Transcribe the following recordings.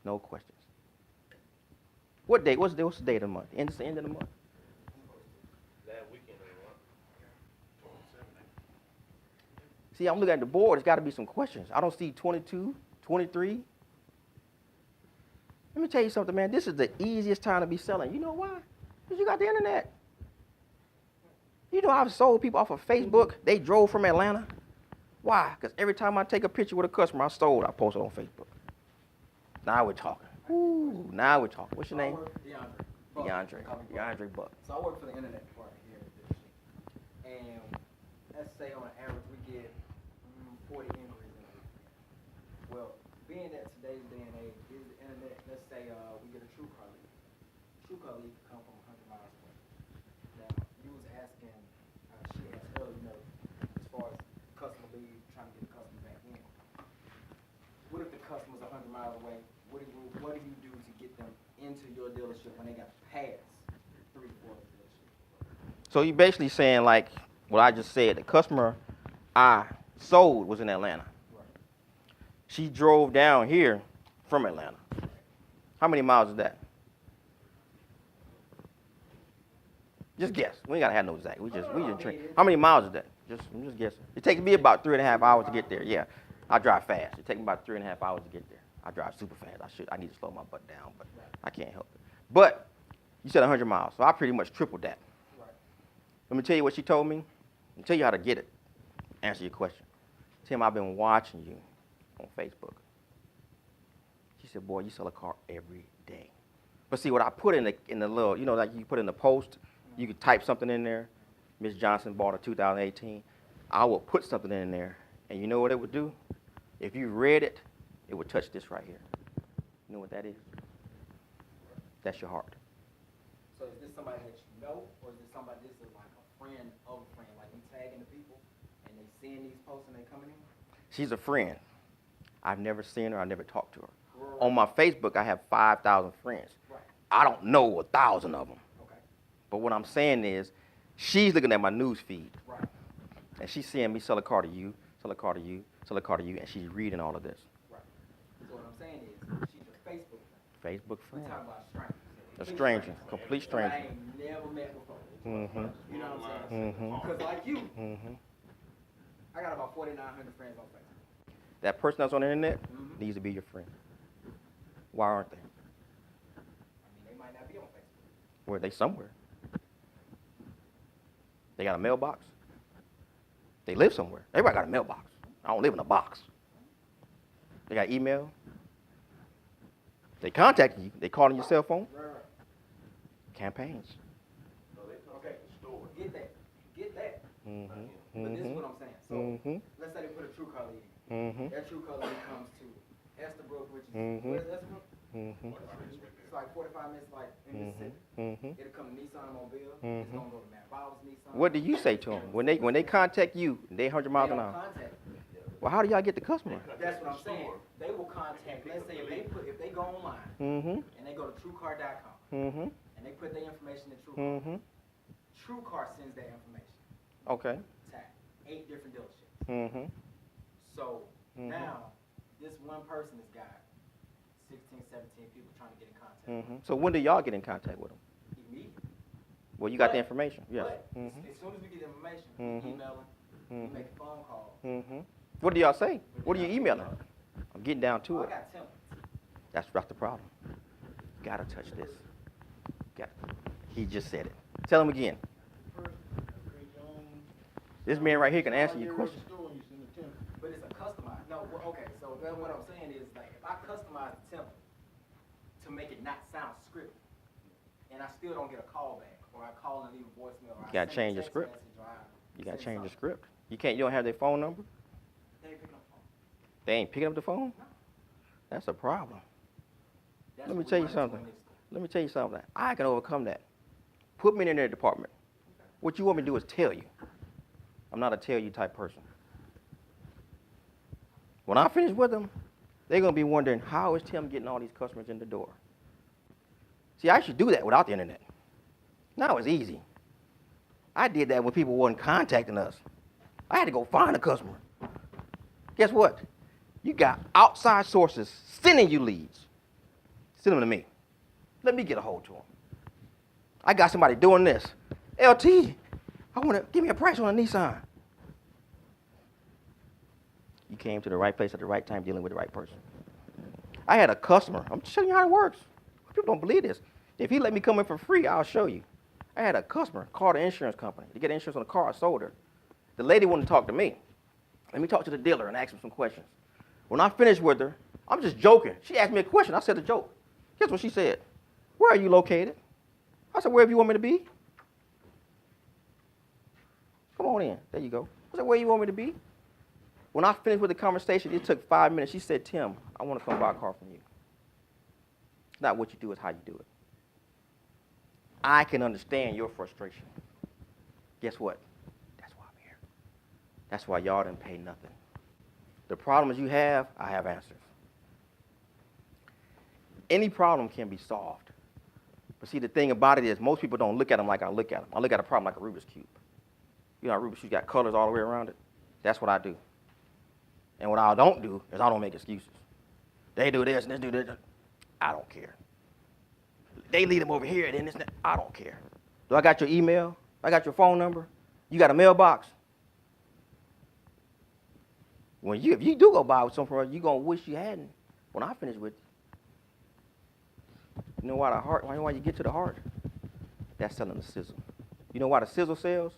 No questions. What date? What's the date of the month? It's the end of the month. Last weekend of the month. See, I'm looking at the board. There's got to be some questions. I don't see 22, 23. Let me tell you something, man. This is the easiest time to be selling. You know why? Because you got the internet. You know, I've sold people off of Facebook. They drove from Atlanta. Why? Because every time I take a picture with a customer I sold, I post it on Facebook. Now we're talking. Ooh, now we're talking. What's your name? DeAndre Buck. So I work for the internet department here at the dealership. And let's say on average we get 40 inquiries in a week. Well, being that today's day and age is the internet, let's say we get a true car lead. True car lead can come from 100 miles away. Now, you was asking, she asked earlier, as far as customer lead, trying to get the customer back in. What if the customer's 100 miles away? What do you do to get them into your dealership when they got past 3 to 4 dealerships? So you basically saying like what I just said. The customer I sold was in Atlanta. Right. She drove down here from Atlanta. How many miles is that? Just guess. We ain't gotta have no exact. We just train. How many miles is that? I'm just guessing. It takes me about 3.5 hours to get there. Yeah, I drive fast. It takes me about 3.5 hours to get there. I drive super fast. I need to slow my butt down, but I can't help it. But you said 100 miles, so I pretty much tripled that. Right. Let me tell you what she told me. Let me tell you how to get it. Answer your question. Tim, I've been watching you on Facebook. She said, boy, you sell a car every day. But see, what I put in the little, you know, like you put in the post, you could type something in there. Miss Johnson bought a 2018. I will put something in there, and you know what it would do? If you read it, it would touch this right here. You know what that is? That's your heart. So is this somebody that you know, or is this somebody that's like a friend of a friend? Like you tagging the people, and they seeing these posts and they coming in? She's a friend. I've never seen her. I've never talked to her. Right. On my Facebook, I have 5,000 friends. Right. I don't know 1,000 of them. Okay. But what I'm saying is, she's looking at my news feed. Right. And she's seeing me sell a car to you, sell a car to you, sell a car to you, and she's reading all of this. Right. So what I'm saying is, she's your Facebook friend. Facebook We friend. talking about strangers. A stranger, complete stranger. I ain't never met before. Mm-hmm. You know what I'm saying? Mm-hmm. Because like you, Mm-hmm. I got about 4,900 friends on Facebook. That person that's on the internet Mhm. needs to be your friend. Why aren't they? I mean, they might not be on Facebook. Where are they somewhere? They got a mailbox? They live somewhere. Everybody got a mailbox. I don't live in a box. They got email. They contacting you. They calling your cell phone. Right. Campaigns. Okay. Get that. Get that. Mm-hmm. But this is what I'm saying. So Mm-hmm. let's say they put a true car lead in. Mm-hmm. That true car lead comes to Estabrook, which is Mhm. where is Estabrook? Mm-hmm. It's like 45 minutes, like in Mississippi. Mm-hmm. It'll come to Nissan Mobile. It's Mhm. gonna go to Matt Bowles Nissan. What do you say to them when they contact you? They 100 miles They an don't hour. contact me. Well, how do y'all get the customer? That's what I'm saying. They will contact. Let's say if they go online Mm-hmm. and they go to TrueCar.com Mm-hmm. and they put their information in TrueCar. Mm-hmm. TrueCar sends that information Okay. to 8 different dealerships. Mm-hmm. So Mhm. now this one person has got 16, 17 people trying to get in contact. Mm-hmm. So when do y'all get in contact with them? Immediately. Well, you got the But- information. Yes. But Mm-hmm. as soon as we get the information, Mhm. we email them, we Mhm. make a phone call. Mm-hmm. What do y'all say? What are you emailing? I'm getting down to I it. got templates. That's the problem. Gotta touch this. He just said it. Tell him again. This man right here can answer your question. But it's a customized. No, okay, so then what I'm saying is, like, if I customize the template to make it not sound scripted, and I still don't get a call back, or I call and leave a voicemail, or You gotta I send change a the text script. message, or I You gotta send change the something. script. You don't have their phone number? They ain't picking up the phone. They ain't picking up the phone? No. That's a problem. That's Let me what tell we you run into something. in this store. Let me tell you something. I can overcome that. Put me in their department. What you want me to do is tell you. I'm not a tell you type person. When I finish with them, they're going to be wondering, how is Tim getting all these customers in the door? See, I should do that without the internet. Now it's easy. I did that when people weren't contacting us. I had to go find a customer. Guess what? You got outside sources sending you leads. Send them to me. Let me get a hold to them. I got somebody doing this. LT, I want to give me a price on a Nissan. You came to the right place at the right time dealing with the right person. I had a customer. I'm just showing you how it works. People don't believe this. If he let me come in for free, I'll show you. I had a customer call the insurance company to get insurance on the car I sold her. The lady wanted to talk to me. Let me talk to the dealer and ask him some questions. When I finished with her, I'm just joking. She asked me a question. I said a joke. Guess what she said? Where are you located? I said, wherever you want me to be. Come on in. There you go. I said, where you want me to be? When I finished with the conversation, it took 5 minutes. She said, Tim, I want to come buy a car from you. It's not what you do, it's how you do it. I can understand your frustration. Guess what? That's why I'm here. That's why y'all didn't pay nothing. The problems you have, I have answers. Any problem can be solved. But see, the thing about it is most people don't look at them like I look at them. I look at a problem like a Rubik's Cube. You know, a Rubik's Cube got colors all the way around it. That's what I do. And what I don't do is I don't make excuses. They do this and this do this. I don't care. They lead them over here and then this and that. I don't care. Do I got your email? I got your phone number? You got a mailbox? If you do go buy with something from us, you're going to wish you hadn't when I finish with you. You know why the heart? You know why you get to the heart? That's selling the sizzle. You know why the sizzle sells?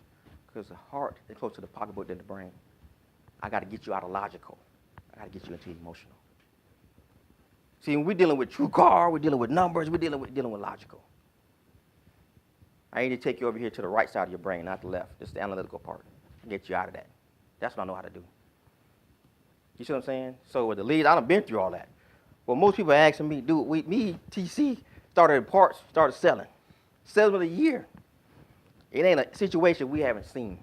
Because the heart is closer to the pocketbook than the brain. I got to get you out of logical. I got to get you into emotional. See, when we're dealing with true car, we're dealing with numbers, we're dealing with logical. I need to take you over here to the right side of your brain, not the left. This is the analytical part. Get you out of that. That's what I know how to do. You see what I'm saying? So with the leads, I done been through all that. Well, most people are asking me, me, TC, started in parts, started selling. Salesman of the year. It ain't a situation we haven't seen.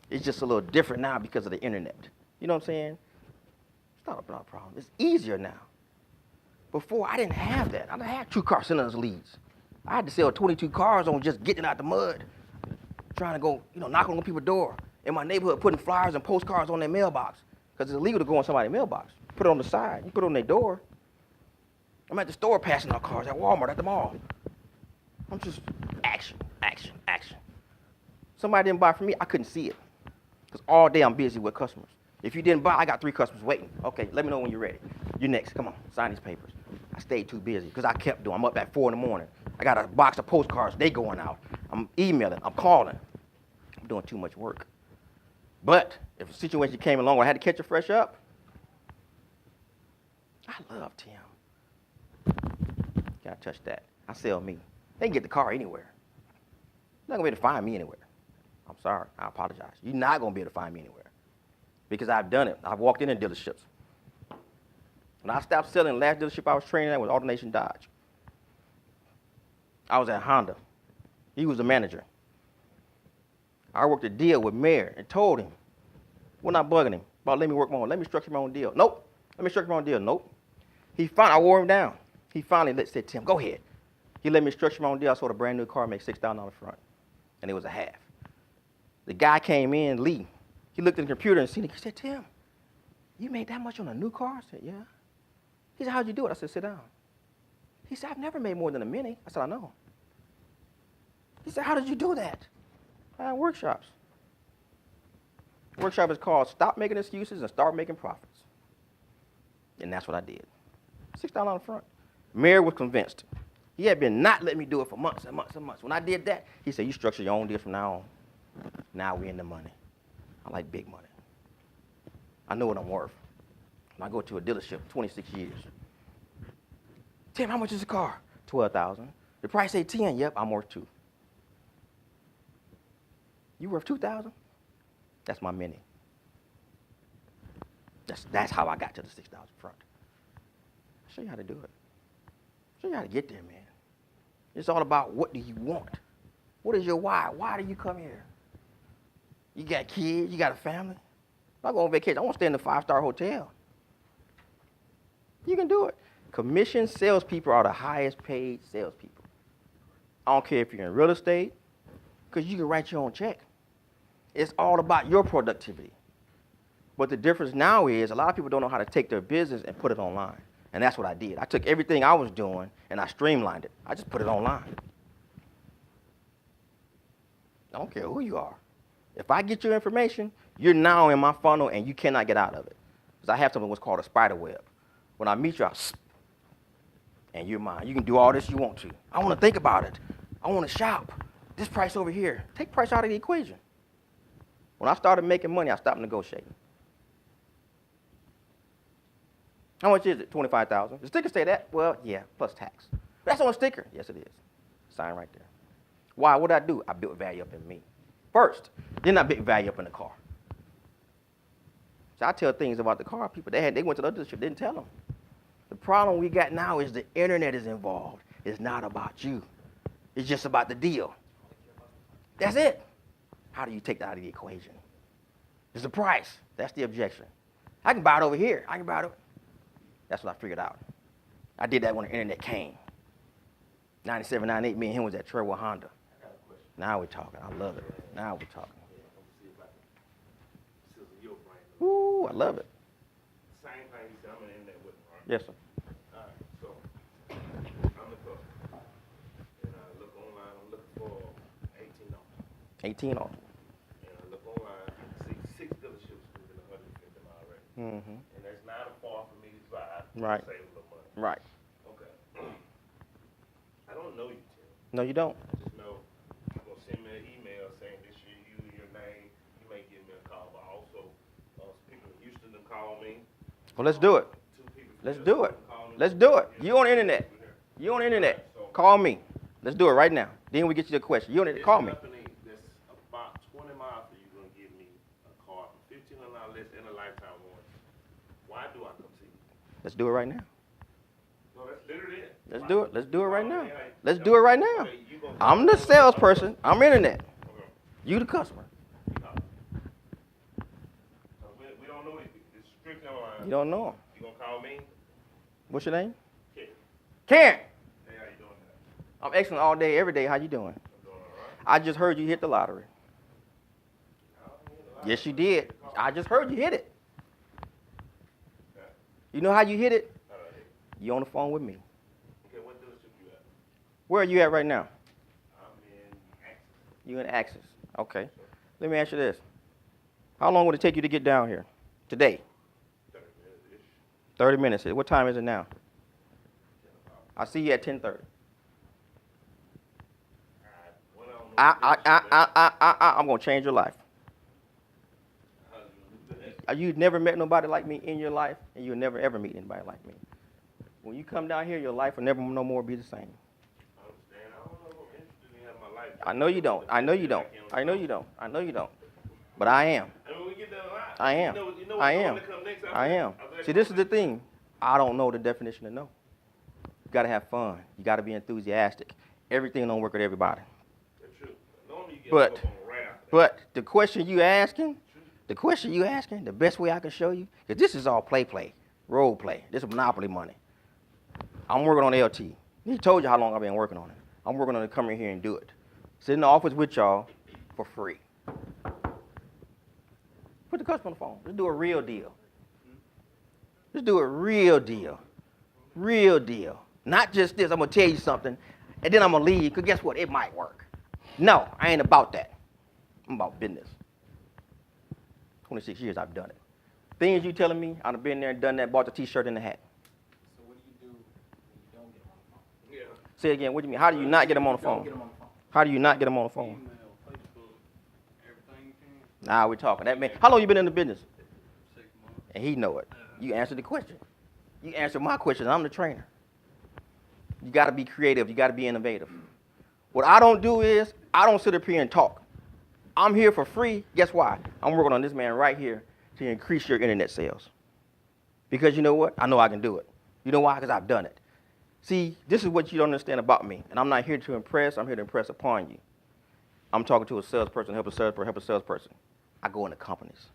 It's just a little different now because of the internet. You know what I'm saying? It's not a problem. It's easier now. Before, I didn't have that. I didn't have true car sending us leads. I had to sell 22 cars on just getting out the mud, trying to go, knock on people's door in my neighborhood, putting flyers and postcards on their mailbox because it's illegal to go on somebody's mailbox. Put it on the side. You put it on their door. I'm at the store passing out cars, at Walmart, at the mall. I'm just action. Somebody didn't buy from me, I couldn't see it because all day I'm busy with customers. If you didn't buy, I got 3 customers waiting. Okay, let me know when you're ready. You're next. Come on, sign these papers. I stayed too busy because I kept doing. I'm up at 4 in the morning. I got a box of postcards. They going out. I'm emailing. I'm calling. I'm doing too much work. But if a situation came along where I had to catch it fresh up, I love Tim. Gotta touch that. I sell me. They can get the car anywhere. You're not gonna be able to find me anywhere. I'm sorry. I apologize. You're not gonna be able to find me anywhere. Because I've done it. I've walked in dealerships. When I stopped selling, the last dealership I was training at was AutoNation Dodge. I was at Honda. He was the manager. I worked a deal with Mayor and told him, we're not bugging him about let me work my own. Let me structure my own deal. Nope. Let me structure my own deal. Nope. I wore him down. He finally said, Tim, go ahead. He let me structure my own deal. I sold a brand new car, make $6,000 front. And it was a half. The guy came in, Lee. He looked at the computer and seen it. He said, Tim, you made that much on a new car? I said, yeah. He said, how'd you do it? I said, sit down. He said, I've never made more than a Mini. I said, I know. He said, how did you do that? I had workshops. Workshop is called Stop Making Excuses and Start Making Profits. And that's what I did. $6,000 front. Mayor was convinced. He had been not letting me do it for months and months and months. When I did that, he said, you structure your own deal from now on. Now we're in the money. I like big money. I know what I'm worth. When I go to a dealership, 26 years. Tim, how much is the car? $12,000. The price say 10. Yep, I'm worth 2. You worth 2,000? That's my Mini. That's how I got to the 6,000 front. I'll show you how to do it. I'll show you how to get there, man. It's all about what do you want? What is your why? Why do you come here? You got kids, you got a family. If I go on vacation, I want to stay in a 5-star hotel. You can do it. Commission salespeople are the highest paid salespeople. I don't care if you're in real estate, because you can write your own check. It's all about your productivity. But the difference now is a lot of people don't know how to take their business and put it online. And that's what I did. I took everything I was doing and I streamlined it. I just put it online. I don't care who you are. If I get your information, you're now in my funnel and you cannot get out of it. Because I have something what's called a spider web. When I meet you, and you're mine. You can do all this you want to. I want to think about it. I want to shop. This price over here. Take price out of the equation. When I started making money, I stopped negotiating. How much is it? $25,000. The sticker say that? Well, yeah, plus tax. That's on a sticker. Yes, it is. Sign right there. Why? What did I do? I built value up in me first. Then I built value up in the car. So I tell things about the car people. They went to the other dealership, didn't tell them. The problem we got now is the internet is involved. It's not about you. It's just about the deal. That's it. How do you take that out of the equation? It's the price. That's the objection. I can buy it over here. I can buy it over. That's what I figured out. I did that when the internet came. 97, 98, me and him was at Trevor Honda. I got a question. Now we're talking. I love it. Now we're talking. Yeah, I'm gonna see if I can sizzle your brain. Ooh, I love it. Same thing you said, I'm in that with them, right? Yes, sir. All right, so I'm the customer, and I look online. I'm looking for 18 dollars. 18 off. And I look online. I see 6 dealerships within 150 miles already. Mm-hmm. And that's not far for me to drive. Right. Save a little money. Right. Okay. I don't know you, Tim. No, you don't. I just know you're gonna send me an email saying this is you, your name. You may give me a call, but also people in Houston to call me. Well, let's do it. 2 people. from Let's Houston do it. call me. Let's do it. You on the internet. You on the internet. Call me. Let's do it right now. Then we get you the question. You on it? Call me. There's a company that's about 20 miles from you gonna give me a car for $1,500 less and a lifetime warranty. Why do I come see you? Let's do it right now. No, that's literally it. Let's do it. Let's do it right now. Okay, Let's do it right now. okay, you gonna- I'm the salesperson. I'm internet. Okay. You the customer. We don't know anything. It's strictly online. You don't know him. You gonna call me? What's your name? Kid. Karen. Hey, how you doing now? I'm excellent all day, every day. How you doing? I'm doing all right. I just heard you hit the lottery. Yes, you did. I just heard you hit it. Okay. You know how you hit it? How do I hit? You on the phone with me. Okay, what dealership you at? Where are you at right now? I'm in Axis. You in Axis. Okay. Let me ask you this. How long would it take you to get down here today? 30 minutes-ish. 30 minutes. What time is it now? I see you at 10:30. Well, I don't know. I'm gonna change your life. How do you do that? You've never met nobody like me in your life, and you'll never ever meet anybody like me. When you come down here, your life will never no more be the same. I understand. I don't know if I'm interested in having my life. I know you don't. I know you don't. I know you don't. I know you don't. But I am. I mean, we get that a lot. I am. You know I what's am. going to come next? I am. See, this is the thing. I don't know the definition of no. You gotta have fun. You gotta be enthusiastic. Everything don't work with everybody. That's true. Normally you get But- up on the right after that. But the question you asking, the best way I can show you, because this is all play, role play. This is monopoly money. I'm working on LT. He told you how long I've been working on it. I'm working on it to come in here and do it. Sit in the office with y'all for free. Put the customer on the phone. Let's do a real deal. Let's do a real deal. Real deal. Not just this, I'm going to tell you something, and then I'm going to leave, because guess what? It might work. No, I ain't about that. I'm about business. 26 years I've done it. Things you telling me, I've been there and done that, bought the T-shirt and the hat. So what do you do when you don't get them on the phone? Yeah. Say it again, what do you mean? How do you not get them on the Don't phone? get them on the phone. How do you not get them on the phone? Email, Facebook, everything you can. Now we're talking. That man, how long you been in the business? 6 months. And he know it. You answer the question. You answer my question. I'm the trainer. You got to be creative. You got to be innovative. What I don't do is I don't sit up here and talk. I'm here for free. Guess why? I'm working on this man right here to increase your internet sales. Because you know what? I know I can do it. You know why? Because I've done it. See, this is what you don't understand about me. And I'm not here to impress. I'm here to impress upon you. I'm talking to a salesperson, help a salesperson. I go into companies.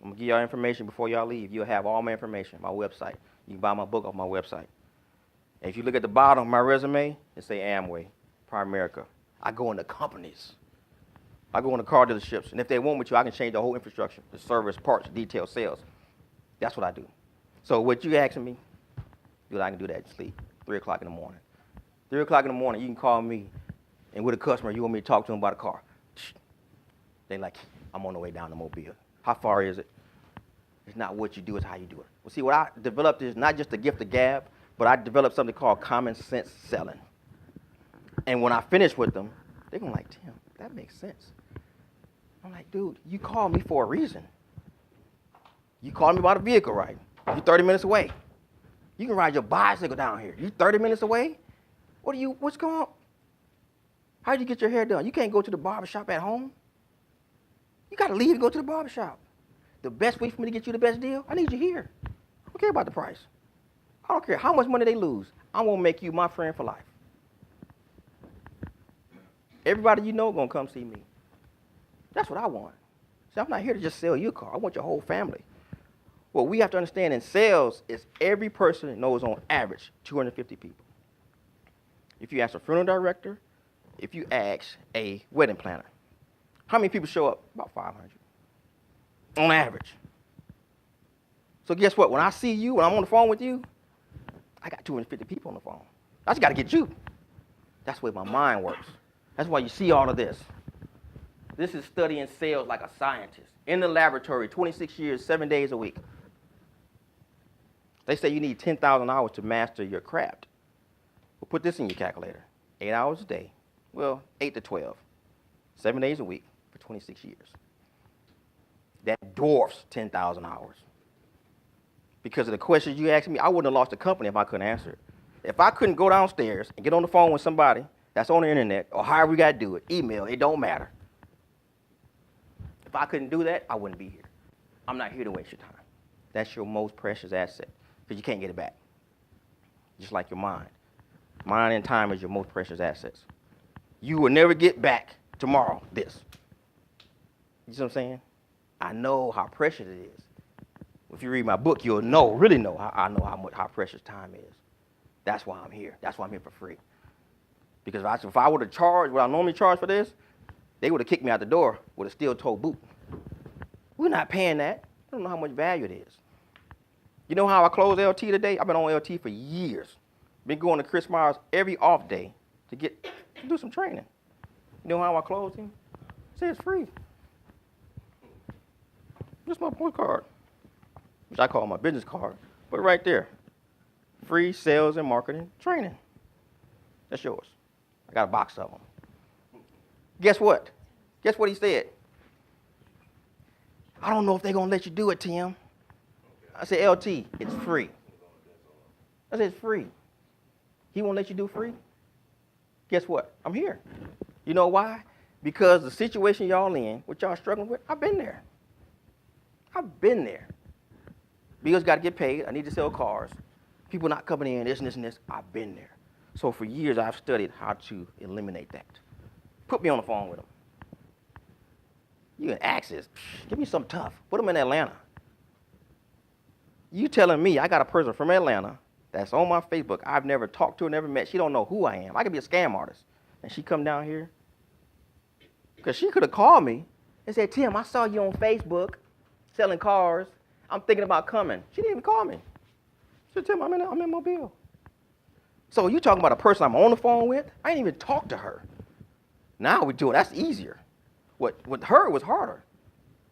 I'm going to give y'all information before y'all leave. You'll have all my information, my website. You can buy my book off my website. And if you look at the bottom of my resume, it say Amway, Primerica. I go into companies. I go into car dealerships. And if they want me to, I can change the whole infrastructure, the service, parts, detail, sales. That's what I do. So what you asking me, dude, I can do that in sleep, 3 o'clock in the morning. 3 o'clock in the morning, you can call me, and with a customer, you want me to talk to them about a car. They like, I'm on the way down to Mobile. How far is it? It's not what you do, it's how you do it. Well, see, what I developed is not just the gift of gab, but I developed something called common sense selling. And when I finish with them, they're going to like, Tim, that makes sense. I'm like, dude, you called me for a reason. You called me about a vehicle, right? You're 30 minutes away. You can ride your bicycle down here. You 30 minutes away? What's going on? How did you get your hair done? You can't go to the barbershop at home. You got to leave and go to the barbershop. The best way for me to get you the best deal, I need you here. I don't care about the price. I don't care how much money they lose. I'm going to make you my friend for life. Everybody you know going to come see me. That's what I want. See, I'm not here to just sell you a car. I want your whole family. What we have to understand in sales is every person knows on average 250 people. If you ask a funeral director, if you ask a wedding planner, how many people show up? About 500. On average. So guess what? When I see you, when I'm on the phone with you, I got 250 people on the phone. I just got to get you. That's the way my mind works. That's why you see all of this. This is studying sales like a scientist. In the laboratory, 26 years, 7 days a week. They say you need 10,000 hours to master your craft. Well, put this in your calculator. 8 hours a day. Well, 8 to 12. 7 days a week for 26 years. That dwarfs 10,000 hours. Because of the questions you asked me, I wouldn't have lost the company if I couldn't answer it. If I couldn't go downstairs and get on the phone with somebody that's on the internet, or however we got to do it, email, it don't matter. If I couldn't do that, I wouldn't be here. I'm not here to waste your time. That's your most precious asset, because you can't get it back. Just like your mind. Mind and time is your most precious assets. You will never get back tomorrow this. You see what I'm saying? I know how precious it is. If you read my book, you'll really know how precious time is. That's why I'm here. That's why I'm here for free. Because if I would have charged what I normally charge for this, they would have kicked me out the door with a steel-toe boot. We're not paying that. I don't know how much value it is. You know how I close LT today? I've been on LT for years. Been going to Chris Myers every off day to do some training. You know how I closed him? It says free. Just my point card, which I call my business card. Put it right there. Free sales and marketing training. That's yours. I got a box of them. Guess what? Guess what he said? I don't know if they're going to let you do it, Tim. I said, LT, it's free. I said, it's free. He won't let you do free? Guess what? I'm here. You know why? Because the situation y'all in, what y'all struggling with, I've been there. I've been there. Bills got to get paid. I need to sell cars. People not coming in, this and this and this. I've been there. So for years, I've studied how to eliminate that. Put me on the phone with them. You can access. Give me something tough. Put them in Atlanta. You telling me I got a person from Atlanta that's on my Facebook I've never talked to, never met. She don't know who I am. I could be a scam artist. And she come down here. Because she could have called me and said, Tim, I saw you on Facebook selling cars. I'm thinking about coming. She didn't even call me. She said, Tim, I'm in Mobile. So you talking about a person I'm on the phone with? I ain't even talked to her. Now we do it. That's easier. With her, it was harder.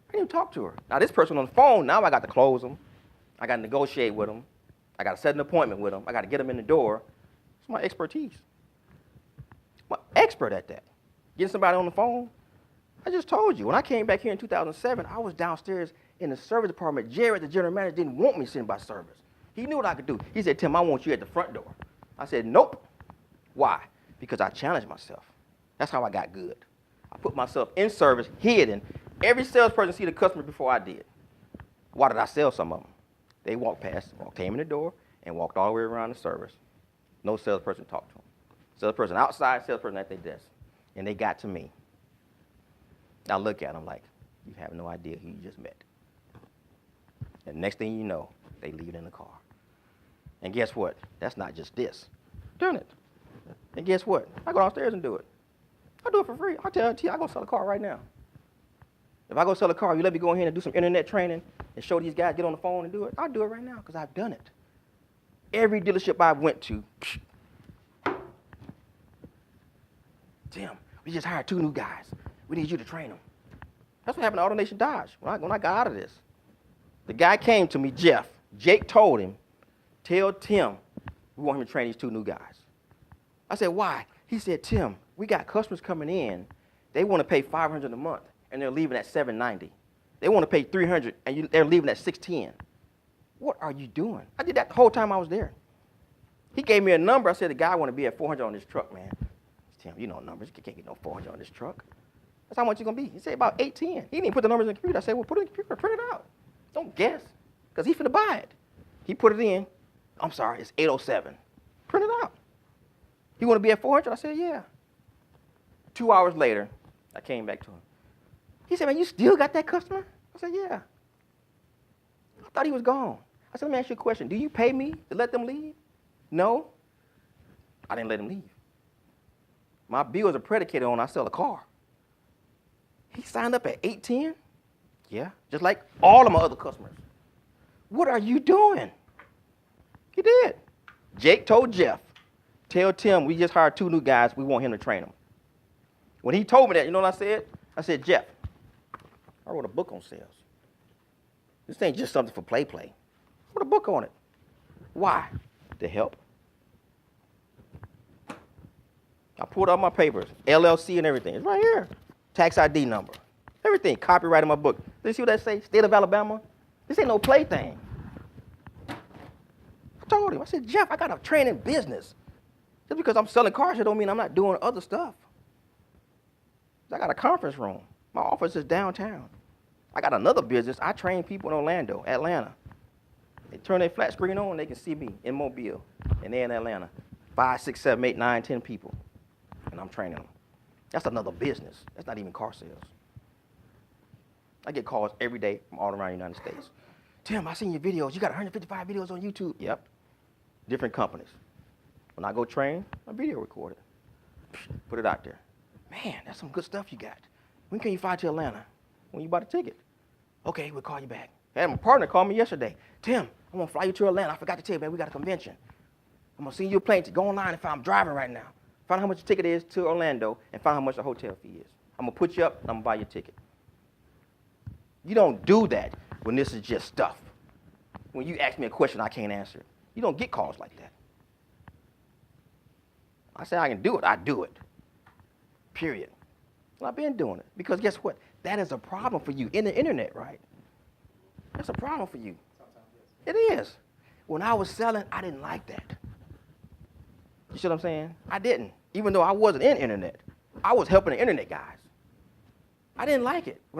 I didn't even talk to her. Now this person on the phone, now I got to close them. I got to negotiate with them. I got to set an appointment with them. I got to get them in the door. It's my expertise. I'm an expert at that. Getting somebody on the phone. I just told you, when I came back here in 2007, I was downstairs in the service department. Jared, the general manager, didn't want me sitting by service. He knew what I could do. He said, Tim, I want you at the front door. I said, nope. Why? Because I challenged myself. That's how I got good. I put myself in service, hidden. Every salesperson see the customer before I did. Why did I sell some of them? They walked past, came in the door, and walked all the way around the service. No salesperson talked to them. Salesperson outside, salesperson at their desk. And they got to me. I look at them like, you have no idea who you just met. And next thing you know, they leave it in the car. And guess what? That's not just this. Done it. And guess what? I go downstairs and do it. I do it for free. I tell T, I go sell a car right now. If I go sell a car, you let me go in here and do some internet training, and show these guys, get on the phone and do it, I'll do it right now because I've done it. Every dealership I went to, Tim, we just hired 2 new guys. We need you to train them. That's what happened to AutoNation Dodge when I got out of this. The guy came to me, Jeff. Jake told him, tell Tim we want him to train these 2 new guys. I said, why? He said, Tim, we got customers coming in. They want to pay $500 a month, and they're leaving at $790. They want to pay $300, and they're leaving at $610. What are you doing? I did that the whole time I was there. He gave me a number. I said, the guy want to be at $400 on this truck, man. Tim, you know numbers. You can't get no $400 on this truck. That's how much it's going to be. He said about $810. He didn't even put the numbers in the computer. I said, well, put it in the computer. Print it out. Don't guess, because he's finna buy it. He put it in. I'm sorry, it's $807. Print it out. You want to be at $400? I said, yeah. 2 hours later, I came back to him. He said, man, you still got that customer? I said, yeah. I thought he was gone. I said, let me ask you a question. Do you pay me to let them leave? No. I didn't let him leave. My bills are predicated on I sell a car. He signed up at $810? Yeah, just like all of my other customers. What are you doing? He did. Jake told Jeff, tell Tim we just hired 2 new guys. We want him to train them. When he told me that, you know what I said? I said, Jeff, I wrote a book on sales. This ain't just something for play. I wrote a book on it. Why? To help. I pulled out my papers, LLC and everything. It's right here. Tax ID number. Everything. Copyright in my book. Did you see what that say? State of Alabama? This ain't no plaything. I told him. I said, Jeff, I got a training business. Just because I'm selling cars, it don't mean I'm not doing other stuff. I got a conference room. My office is downtown. I got another business. I train people in Orlando, Atlanta. They turn their flat screen on, they can see me in Mobile, and they're in Atlanta. 5, 6, 7, 8, 9, 10 people, and I'm training them. That's another business. That's not even car sales. I get calls every day from all around the United States. Tim, I seen your videos. You got 155 videos on YouTube. Yep. Different companies. When I go train, I video record it. Put it out there. Man, that's some good stuff you got. When can you fly to Atlanta? When you buy the ticket. Okay, we'll call you back. I had my partner call me yesterday. Tim, I'm going to fly you to Atlanta. I forgot to tell you, man, we got a convention. I'm going to send you a plane to go online and find I'm driving right now. Find out how much the ticket is to Orlando and find out how much the hotel fee is. I'm going to put you up and I'm going to buy your ticket. You don't do that when this is just stuff. When you ask me a question I can't answer it. You don't get calls like that. I say I can do it, I do it. Period. And I've been doing it. Because guess what? That is a problem for you in the internet, right? That's a problem for you. It is. When I was selling, I didn't like that. You see what I'm saying? I didn't. Even though I wasn't in internet. I was helping the internet guys. I didn't like it. When I